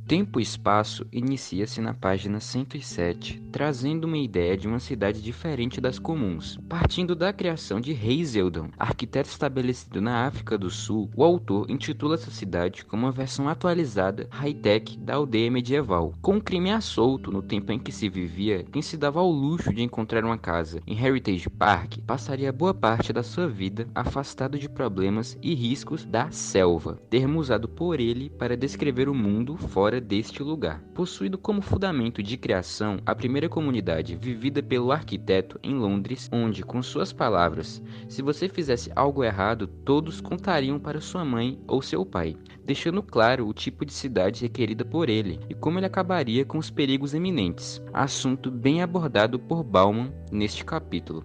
Tempo e Espaço inicia-se na página 107, trazendo uma ideia de uma cidade diferente das comuns. Partindo da criação de Hazelden, arquiteto estabelecido na África do Sul, o autor intitula essa cidade como uma versão atualizada, high-tech, da aldeia medieval. Com o crime à solto no tempo em que se vivia, quem se dava ao luxo de encontrar uma casa em Heritage Park passaria boa parte da sua vida afastado de problemas e riscos da selva, termo usado por ele para descrever o mundo fora deste lugar. Possuído como fundamento de criação a primeira comunidade vivida pelo arquiteto em Londres, onde, com suas palavras, se você fizesse algo errado, todos contariam para sua mãe ou seu pai, deixando claro o tipo de cidade requerida por ele e como ele acabaria com os perigos iminentes, assunto bem abordado por Bauman neste capítulo.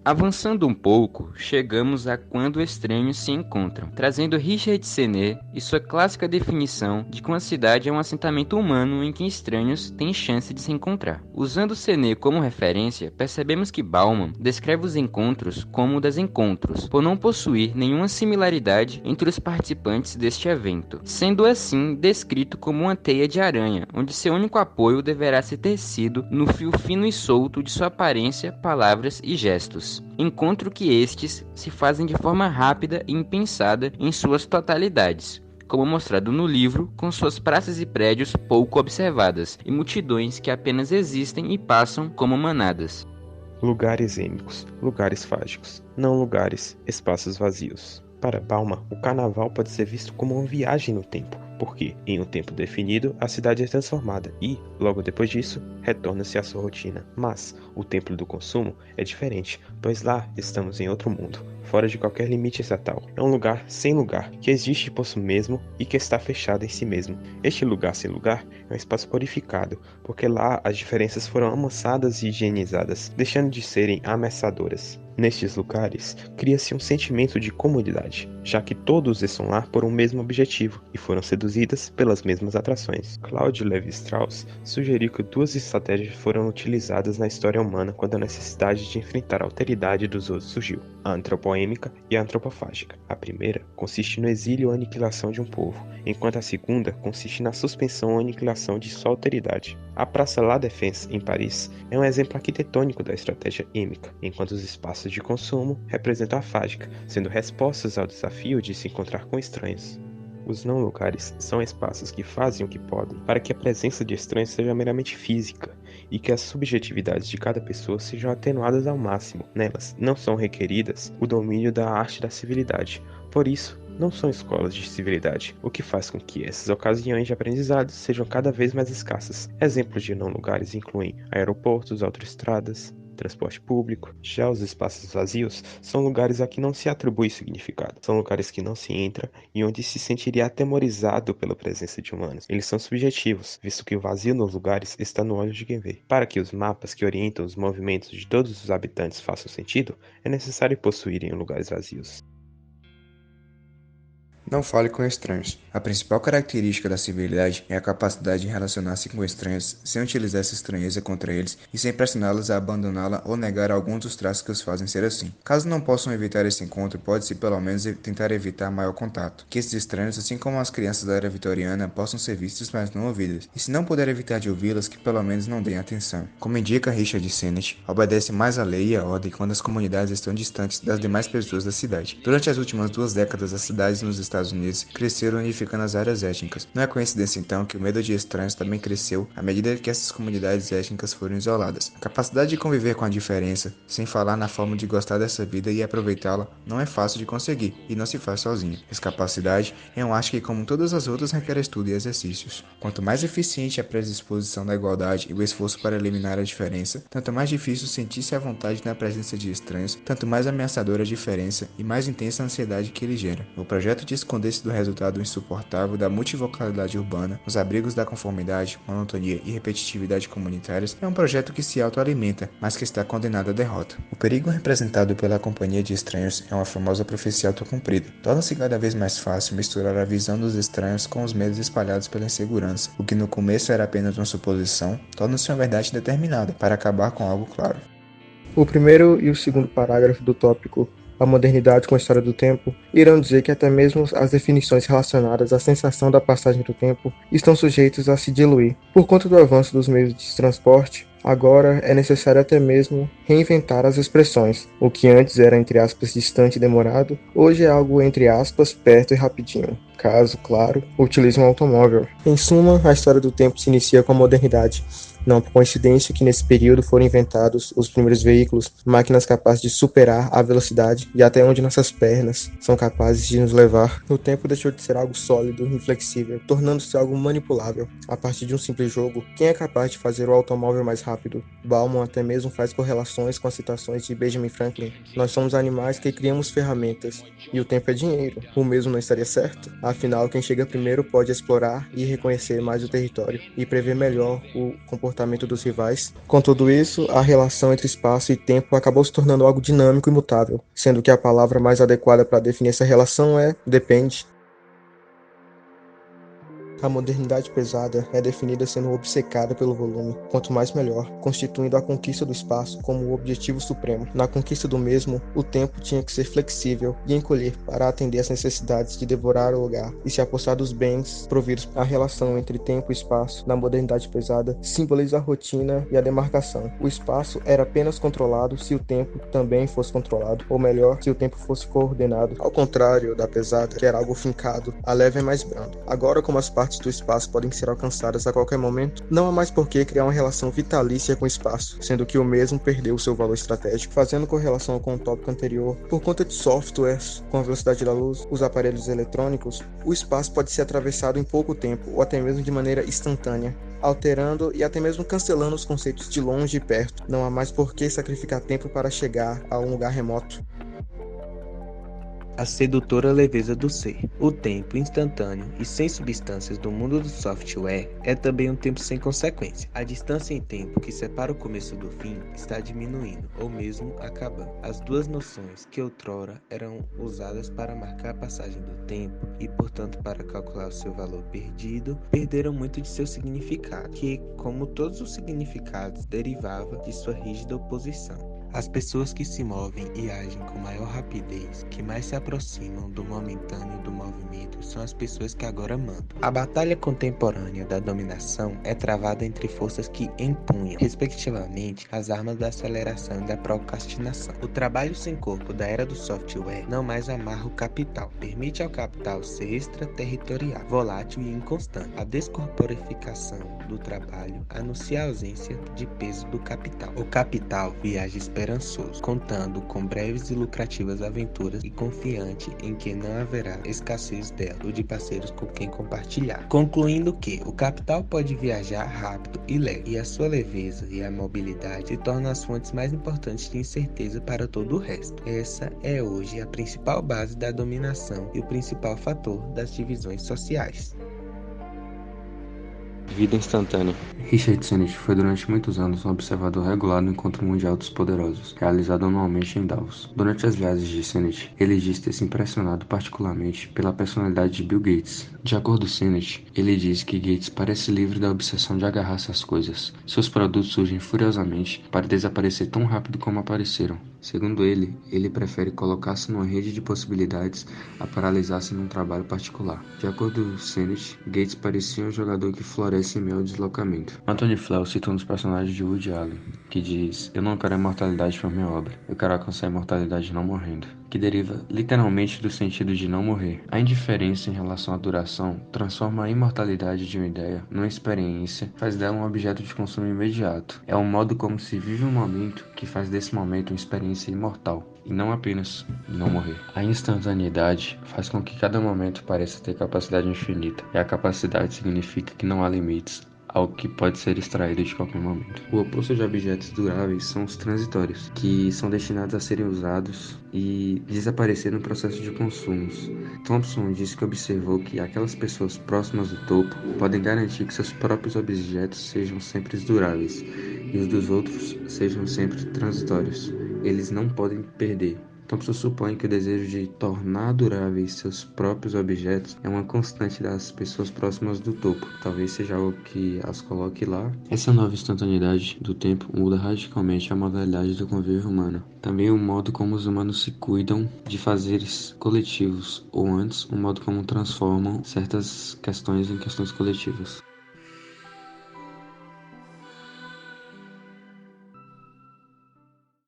Avançando um pouco, chegamos a quando estranhos se encontram, trazendo Richard Sennett e sua clássica definição de que uma cidade é um assentamento humano em que estranhos têm chance de se encontrar. Usando Sennett como referência, percebemos que Bauman descreve os encontros como desencontros, por não possuir nenhuma similaridade entre os participantes deste evento, sendo assim descrito como uma teia de aranha, onde seu único apoio deverá ser tecido no fio fino e solto de sua aparência, palavras e gestos. Encontro que estes se fazem de forma rápida e impensada em suas totalidades, como mostrado no livro, com suas praças e prédios pouco observadas, e multidões que apenas existem e passam como manadas. Lugares êmicos, lugares fágicos, não lugares, espaços vazios. Para Bauman, o carnaval pode ser visto como uma viagem no tempo, porque, em um tempo definido, a cidade é transformada e, logo depois disso, retorna-se à sua rotina. Mas, o templo do consumo é diferente, pois lá estamos em outro mundo, fora de qualquer limite estatal. É um lugar sem lugar, que existe por si mesmo e que está fechado em si mesmo. Este lugar sem lugar é um espaço purificado, porque lá as diferenças foram amassadas e higienizadas, deixando de serem ameaçadoras. Nestes lugares, cria-se um sentimento de comunidade, já que todos estão lá por um mesmo objetivo e foram seduzidas pelas mesmas atrações. Claude Lévi-Strauss sugeriu que duas estratégias foram utilizadas na história humana quando a necessidade de enfrentar a alteridade dos outros surgiu: a antropoêmica e a antropofágica. A primeira consiste no exílio ou aniquilação de um povo, enquanto a segunda consiste na suspensão ou aniquilação de sua alteridade. A Praça La Défense, em Paris, é um exemplo arquitetônico da estratégia êmica, enquanto os espaços de consumo representam a fágica, sendo respostas ao desafio de se encontrar com estranhos. Os não lugares são espaços que fazem o que podem para que a presença de estranhos seja meramente física e que as subjetividades de cada pessoa sejam atenuadas ao máximo. Nelas não são requeridas o domínio da arte da civilidade. Por isso, não são escolas de civilidade, o que faz com que essas ocasiões de aprendizado sejam cada vez mais escassas. Exemplos de não lugares incluem aeroportos, autoestradas, transporte público. Já os espaços vazios são lugares a que não se atribui significado. São lugares que não se entra e onde se sentiria atemorizado pela presença de humanos. Eles são subjetivos, visto que o vazio nos lugares está no olho de quem vê. Para que os mapas que orientam os movimentos de todos os habitantes façam sentido, é necessário possuírem lugares vazios. Não fale com estranhos. A principal característica da civilidade é a capacidade de relacionar-se com estranhos sem utilizar essa estranheza contra eles e sem pressioná-los a abandoná-la ou negar alguns dos traços que os fazem ser assim. Caso não possam evitar esse encontro, pode-se pelo menos tentar evitar maior contato. Que esses estranhos, assim como as crianças da era vitoriana, possam ser vistas, mas não ouvidas. E se não puder evitar de ouvi-las, que pelo menos não deem atenção. Como indica Richard Sennett, obedece mais à lei e à ordem quando as comunidades estão distantes das demais pessoas da cidade. Durante as últimas 2 décadas, as cidades nos Estados Unidos cresceram unificando as áreas étnicas. Não é coincidência então que o medo de estranhos também cresceu à medida que essas comunidades étnicas foram isoladas. A capacidade de conviver com a diferença, sem falar na forma de gostar dessa vida e aproveitá-la, não é fácil de conseguir e não se faz sozinho. Essa capacidade é um arte que, como todas as outras, requer estudo e exercícios. Quanto mais eficiente a predisposição da igualdade e o esforço para eliminar a diferença, tanto mais difícil sentir-se à vontade na presença de estranhos, tanto mais ameaçadora a diferença e mais intensa a ansiedade que ele gera. O projeto de esconder-se do resultado insuportável da multivocalidade urbana, os abrigos da conformidade, monotonia e repetitividade comunitárias é um projeto que se autoalimenta, mas que está condenado à derrota. O perigo representado pela companhia de estranhos é uma famosa profecia autocumprida. Torna-se cada vez mais fácil misturar a visão dos estranhos com os medos espalhados pela insegurança. O que no começo era apenas uma suposição, torna-se uma verdade determinada para acabar com algo claro. O primeiro e o segundo parágrafo do tópico a modernidade com a história do tempo, irão dizer que até mesmo as definições relacionadas à sensação da passagem do tempo estão sujeitas a se diluir. Por conta do avanço dos meios de transporte, agora é necessário até mesmo reinventar as expressões. O que antes era, entre aspas, distante e demorado, hoje é algo, entre aspas, perto e rapidinho. Caso, claro, utilize um automóvel. Em suma, a história do tempo se inicia com a modernidade. Não por coincidência que nesse período foram inventados os primeiros veículos, máquinas capazes de superar a velocidade e até onde nossas pernas são capazes de nos levar. O tempo deixou de ser algo sólido e inflexível, tornando-se algo manipulável. A partir de um simples jogo, quem é capaz de fazer o automóvel mais rápido? Bauman até mesmo faz correlações com as citações de Benjamin Franklin. Nós somos animais que criamos ferramentas, e o tempo é dinheiro. O mesmo não estaria certo? Afinal, quem chega primeiro pode explorar e reconhecer mais o território e prever melhor o comportamento dos rivais. Com tudo isso, a relação entre espaço e tempo acabou se tornando algo dinâmico e mutável, sendo que a palavra mais adequada para definir essa relação é depende. A modernidade pesada é definida sendo obcecada pelo volume, quanto mais melhor, constituindo a conquista do espaço como o objetivo supremo. Na conquista do mesmo, o tempo tinha que ser flexível e encolher para atender às necessidades de devorar o lugar e se apossar dos bens providos. A relação entre tempo e espaço, na modernidade pesada, simboliza a rotina e a demarcação. O espaço era apenas controlado se o tempo também fosse controlado, ou melhor, se o tempo fosse coordenado. Ao contrário da pesada, que era algo fincado, a leve é mais branda. Agora, como as partes do espaço podem ser alcançadas a qualquer momento, não há mais por que criar uma relação vitalícia com o espaço, sendo que o mesmo perdeu seu valor estratégico. Fazendo correlação com o tópico anterior, por conta de softwares com a velocidade da luz, os aparelhos eletrônicos, o espaço pode ser atravessado em pouco tempo, ou até mesmo de maneira instantânea, alterando e até mesmo cancelando os conceitos de longe e perto. Não há mais por que sacrificar tempo para chegar a um lugar remoto. A sedutora leveza do ser. O tempo instantâneo e sem substâncias do mundo do software é também um tempo sem consequência. A distância em tempo que separa o começo do fim está diminuindo, ou mesmo acabando. As duas noções que outrora eram usadas para marcar a passagem do tempo e, portanto, para calcular o seu valor perdido, perderam muito de seu significado, que, como todos os significados, derivava de sua rígida oposição. As pessoas que se movem e agem com maior rapidez, que mais se aproximam do momentâneo do movimento, são as pessoas que agora mandam. A batalha contemporânea da dominação é travada entre forças que empunham, respectivamente, as armas da aceleração e da procrastinação. O trabalho sem corpo da era do software não mais amarra o capital, permite ao capital ser extraterritorial, volátil e inconstante. A descorporificação do trabalho anuncia a ausência de peso do capital. O capital viaja esperançoso, contando com breves e lucrativas aventuras e confiante em que não haverá escassez dela ou de parceiros com quem compartilhar. Concluindo que o capital pode viajar rápido e leve, e a sua leveza e a mobilidade se tornam as fontes mais importantes de incerteza para todo o resto. Essa é hoje a principal base da dominação e o principal fator das divisões sociais. Vida instantânea. Richard Sennett foi durante muitos anos um observador regular do Encontro Mundial dos Poderosos, realizado anualmente em Davos. Durante as viagens de Sennett, ele diz ter se impressionado particularmente pela personalidade de Bill Gates. De acordo com Sennett, ele diz que Gates parece livre da obsessão de agarrar-se às coisas. Seus produtos surgem furiosamente para desaparecer tão rápido como apareceram. Segundo ele prefere colocar-se numa rede de possibilidades a paralisar-se num trabalho particular. De acordo com Sennett, Gates parecia um jogador que floresce em meio ao deslocamento. Anthony Flew cita um dos personagens de Woody Allen, que diz: "Eu não quero a imortalidade para minha obra, eu quero alcançar a imortalidade não morrendo", que deriva literalmente do sentido de não morrer. A indiferença em relação à duração transforma a imortalidade de uma ideia numa experiência, faz dela um objeto de consumo imediato. É um modo como se vive um momento que faz desse momento uma experiência imortal, e não apenas não morrer. A instantaneidade faz com que cada momento pareça ter capacidade infinita, e a capacidade significa que não há limites ao que pode ser extraído de qualquer momento. O oposto de objetos duráveis são os transitórios, que são destinados a serem usados e desaparecer no processo de consumos. Thompson disse que observou que aquelas pessoas próximas do topo podem garantir que seus próprios objetos sejam sempre duráveis e os dos outros sejam sempre transitórios. Eles não podem perder, Thompson supõe que o desejo de tornar duráveis seus próprios objetos é uma constante das pessoas próximas do topo. Talvez seja algo que as coloque lá. Essa nova instantaneidade do tempo muda radicalmente a modalidade do convívio humano. Também o modo como os humanos se cuidam de fazeres coletivos, ou antes, o modo como transformam certas questões em questões coletivas.